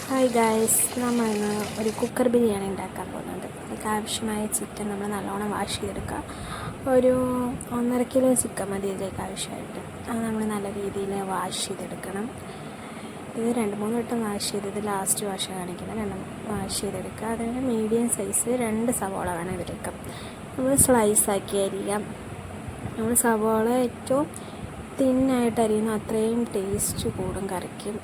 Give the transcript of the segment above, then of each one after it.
Hi guys, നമ്മൾ ഇന്ന് ഒരു കുക്കർ ബിരിയാണി ഉണ്ടാക്കാൻ പോകുന്നുണ്ട്. അതിലേക്ക് ആവശ്യമായ ചിക്കൻ നമ്മൾ നല്ലോണം വാഷ് ചെയ്തെടുക്കുക. ഒരു 1.5 കിലോ ചിക്കൻ മതി ഇതിലേക്ക് ആവശ്യമായിട്ട്. അത് നമ്മൾ നല്ല രീതിയിൽ വാഷ് ചെയ്തെടുക്കണം. ഇത് 2-3 വട്ടം വാഷ് ചെയ്തത് ലാസ്റ്റ് വാഷ് കാണിക്കണം. 2 വാഷ് ചെയ്തെടുക്കുക. അതിന് മീഡിയം സൈസ് 2 സവോള വേണം ഇതിലേക്ക്. നമ്മൾ സ്ലൈസാക്കി അരിയാം. നമ്മൾ സവോള ഏറ്റവും തിന്നായിട്ട് അരിയുന്ന അത്രയും ടേസ്റ്റ് കൂടും കറിക്കും.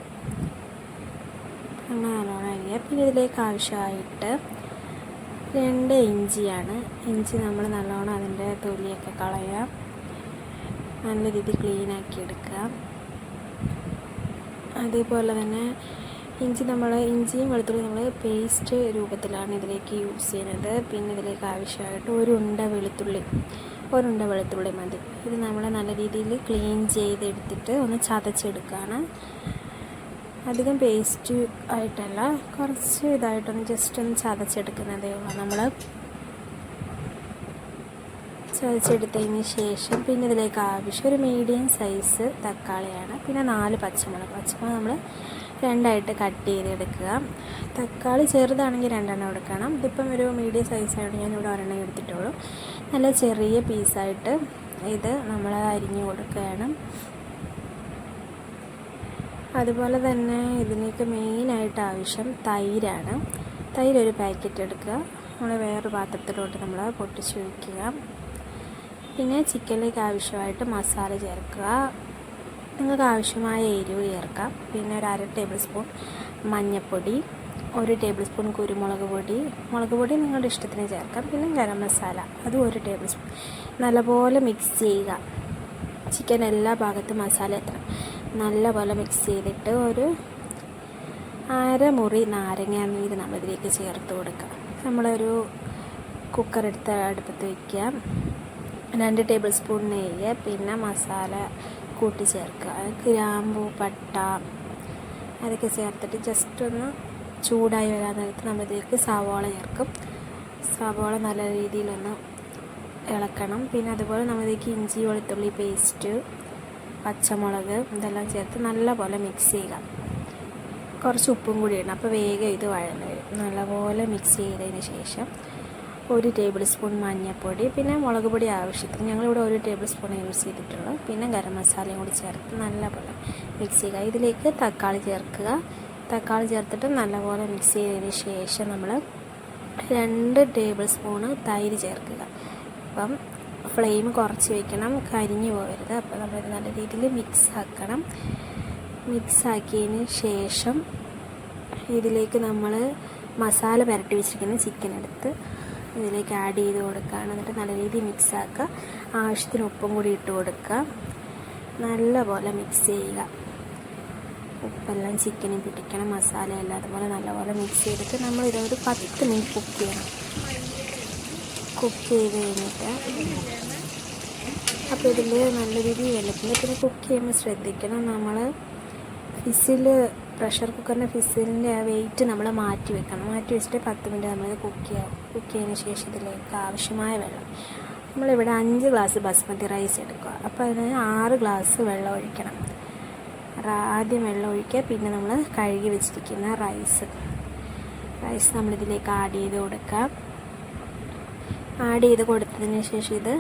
നമ്മൾ നല്ലോണം അരിയുക. പിന്നെ ഇതിലേക്ക് ആവശ്യമായിട്ട് 2 ഇഞ്ചിയാണ്. ഇഞ്ചി നമ്മൾ നല്ലോണം അതിൻ്റെ തൊലിയൊക്കെ കളയുക, നല്ല രീതിയിൽ ക്ലീനാക്കി എടുക്കുക. അതേപോലെ തന്നെ ഇഞ്ചിയും വെളുത്തുള്ളി നമ്മൾ പേസ്റ്റ് രൂപത്തിലാണ് ഇതിലേക്ക് യൂസ് ചെയ്യുന്നത്. പിന്നെ ഇതിലേക്ക് ആവശ്യമായിട്ട് ഒരു ഉണ്ട വെളുത്തുള്ളി മതി. ഇത് നമ്മൾ നല്ല രീതിയിൽ ക്ലീൻ ചെയ്തെടുത്തിട്ട് ഒന്ന് ചതച്ചെടുക്കുകയാണ്. അധികം പേസ്റ്റ് ആയിട്ടല്ല, കുറച്ച് ഇതായിട്ടൊന്ന് ജസ്റ്റ് ഒന്ന് ചതച്ചെടുക്കുന്നതേ ഉള്ളൂ. നമ്മൾ ചതച്ചെടുത്തതിന് ശേഷം പിന്നെ ഇതിലേക്ക് ആവശ്യം ഒരു മീഡിയം സൈസ് തക്കാളിയാണ്. പിന്നെ 4 പച്ചമുളക് നമ്മൾ 2ആയിട്ട് കട്ട് ചെയ്തെടുക്കുക. തക്കാളി ചെറുതാണെങ്കിൽ 2 എടുക്കണം. ഇതിപ്പം ഒരു മീഡിയം സൈസായിട്ട് ഞാനിവിടെ 1 എടുത്തിട്ടുള്ളൂ. നല്ല ചെറിയ പീസായിട്ട് ഇത് നമ്മൾ അരിഞ്ഞു കൊടുക്കുകയാണ്. അതുപോലെ തന്നെ ഇതിലേക്ക് മെയിനായിട്ട് ആവശ്യം തൈരാണ്. തൈര് ഒരു പാക്കറ്റ് എടുക്കുക. നമ്മൾ വേറൊരു പാത്രത്തിലോട്ട് നമ്മൾ പൊട്ടിച്ച് വയ്ക്കുക. പിന്നെ ചിക്കനിലേക്ക് ആവശ്യമായിട്ട് മസാല ചേർക്കുക. നിങ്ങൾക്ക് ആവശ്യമായ എരിവ് ചേർക്കാം. പിന്നെ ഒരു 1/2 ടേബിൾ സ്പൂൺ മഞ്ഞൾപ്പൊടി, 1 ടേബിൾ സ്പൂൺ കുരുമുളക് പൊടി നിങ്ങളുടെ ഇഷ്ടത്തിന് ചേർക്കാം. പിന്നെ ഗരം മസാല അതും 1 ടേബിൾ സ്പൂൺ. നല്ലപോലെ മിക്സ് ചെയ്യുക. ചിക്കൻ എല്ലാ ഭാഗത്തും മസാല എത്തണം. നല്ലപോലെ മിക്സ് ചെയ്തിട്ട് ഒരു 1/2 മുറി നാരങ്ങ നീര് നമ്മളിതിലേക്ക് ചേർത്ത് കൊടുക്കുക. നമ്മളൊരു കുക്കർ എടുത്ത് അടുപ്പത്ത് വയ്ക്കുക. 2 ടേബിൾ സ്പൂൺ നെയ്യ്, പിന്നെ മസാല കൂട്ടി ചേർക്കുക. ഗ്രാമ്പൂ, പട്ട അതൊക്കെ ചേർത്തിട്ട് ജസ്റ്റ് ഒന്ന് ചൂടായി വരാൻ നേരത്ത് നമ്മളിതിലേക്ക് സവാള ചേർക്കും. സവാള നല്ല രീതിയിലൊന്ന് ഇളക്കണം. പിന്നെ അതുപോലെ നമ്മളിതിലേക്ക് ഇഞ്ചി വെളുത്തുള്ളി പേസ്റ്റ്, പച്ചമുളക് ഇതെല്ലാം ചേർത്ത് നല്ലപോലെ മിക്സ് ചെയ്യുക. കുറച്ച് ഉപ്പും കൂടി ഇടണം, അപ്പോൾ വേഗം ഇത് വഴന്ന് വരും. നല്ലപോലെ മിക്സ് ചെയ്തതിന് ശേഷം 1 ടേബിൾ സ്പൂൺ മഞ്ഞൾപ്പൊടി, പിന്നെ മുളക് പൊടി ആവശ്യത്തിന്. ഞങ്ങളിവിടെ 1 ടേബിൾ സ്പൂൺ യൂസ് ചെയ്തിട്ടുള്ളൂ. പിന്നെ ഗരം മസാലയും കൂടി ചേർത്ത് നല്ലപോലെ മിക്സ് ചെയ്യുക. ഇതിലേക്ക് തക്കാളി ചേർക്കുക. തക്കാളി ചേർത്തിട്ട് നല്ലപോലെ മിക്സ് ചെയ്തതിന് ശേഷം നമ്മൾ 2 ടേബിൾ സ്പൂണ് തൈര് ചേർക്കുക. അപ്പം ഫ്ലെയിം കുറച്ച് വയ്ക്കണം, കരിഞ്ഞു പോകരുത്. അപ്പോൾ നമ്മളിത് നല്ല രീതിയിൽ മിക്സ് ആക്കണം. മിക്സ് ആക്കിയതിന് ശേഷം ഇതിലേക്ക് നമ്മൾ മസാല പുരട്ടി വെച്ചിരിക്കുന്ന ചിക്കൻ എടുത്ത് ഇതിലേക്ക് ആഡ് ചെയ്ത് കൊടുക്കുകയാണ്. എന്നിട്ട് നല്ല രീതിയിൽ മിക്സ് ആക്കുക. ആവശ്യത്തിന് ഉപ്പും കൂടി ഇട്ട് കൊടുക്കുക. നല്ലപോലെ മിക്സ് ചെയ്യുക. ഉപ്പെല്ലാം ചിക്കനും പിടിക്കണം, മസാല എല്ലാം അതുപോലെ നല്ലപോലെ മിക്സ് ചെയ്തിട്ട് നമ്മൾ ഇതൊരു 10 മിനിറ്റ് കുക്ക് ചെയ്യണം. കുക്ക് ചെയ്ത് കഴിഞ്ഞിട്ട് അപ്പോൾ ഇതിൽ നല്ല രീതിയിൽ വെള്ളത്തിൻ്റെ പിന്നെ കുക്ക് ചെയ്യുമ്പോൾ ശ്രദ്ധിക്കണം. നമ്മൾ പ്രഷർ കുക്കറിൻ്റെ ഫിസിലിൻ്റെ ആ വെയിറ്റ് നമ്മൾ മാറ്റി വെക്കണം. മാറ്റി വെച്ചിട്ട് 10 മിനിറ്റ് നമ്മളിത് കുക്ക് ചെയ്തതിന് ശേഷം ഇതിലേക്ക് ആവശ്യമായ വെള്ളം. നമ്മളിവിടെ 5 ഗ്ലാസ് ബസ്മതി റൈസ് എടുക്കുക. അപ്പോൾ അതിന് 6 ഗ്ലാസ് വെള്ളം ഒഴിക്കണം. ആദ്യം വെള്ളം ഒഴിക്കുക. പിന്നെ നമ്മൾ കഴുകി വെച്ചിരിക്കുന്ന റൈസ് നമ്മളിതിലേക്ക് ആഡ് ചെയ്ത് കൊടുക്കുക. ആഡ് ചെയ്ത് കൊടുത്തതിന് ശേഷം ഇത്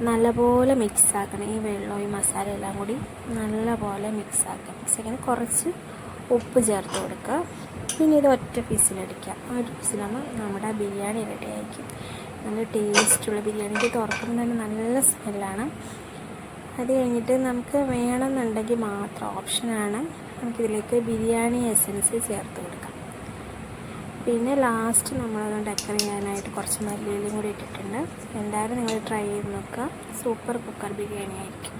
നല്ലപോലെ മിക്സ് ആക്കണം. ഈ വെള്ളവും ഈ മസാല എല്ലാം കൂടി നല്ലപോലെ മിക്സ് ആക്കണം. കുറച്ച് ഉപ്പ് ചേർത്ത് കൊടുക്കുക. പിന്നെ ഇത് ഒറ്റ പീസിലടിക്കുക. ഒരു പീസിലാകുമ്പോൾ നമ്മുടെ ബിരിയാണി റെഡി ആയിരിക്കും. നല്ല ടേസ്റ്റുള്ള ബിരിയാണി. ഇത് തുറക്കുമ്പോൾ തന്നെ നല്ല സ്മെല്ലാണ്. അത് കഴിഞ്ഞിട്ട് നമുക്ക് വേണമെന്നുണ്ടെങ്കിൽ മാത്രം ഓപ്ഷനാണ്, നമുക്കിതിലേക്ക് ബിരിയാണി എസൻസ് ചേർത്ത് കൊടുക്കാം. പിന്നെ ലാസ്റ്റ് നമ്മളതൊന്ന് ഡെക്കർ ചെയ്യാനായിട്ട് കുറച്ച് മല്ലിയിലയും കൂടി ഇട്ടിട്ടുണ്ട്. എന്തായാലും നിങ്ങൾ ട്രൈ ചെയ്ത് നോക്കുക. സൂപ്പർ കുക്കർ ബിരിയാണി ആയിരിക്കും.